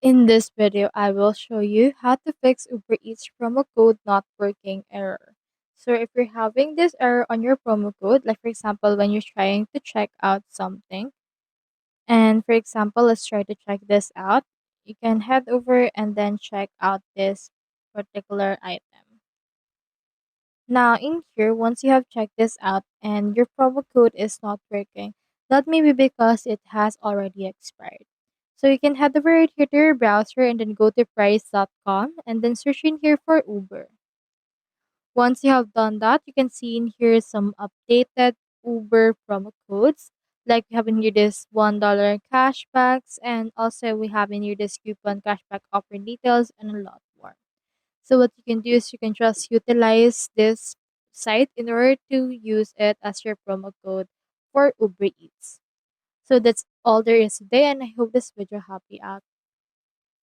In this video, I will show you how to fix Uber Eats promo code not working error. So if you're having this error on your promo code, like for example, when you're trying to check out something, and for example, let's try to check this out, you can head over and then check out this particular item. Now in here, once you have checked this out and your promo code is not working, that may be because it has already expired. So you can head over right here to your browser and then go to price.com and then search in here for Uber. Once you have done that, you can see in here some updated Uber promo codes. Like we have in here this $1 cashbacks, and also we have in here this coupon cashback offer details and a lot more. So what you can do is you can just utilize this site in order to use it as your promo code for Uber Eats. So that's all there is today, and I hope this video helped you out.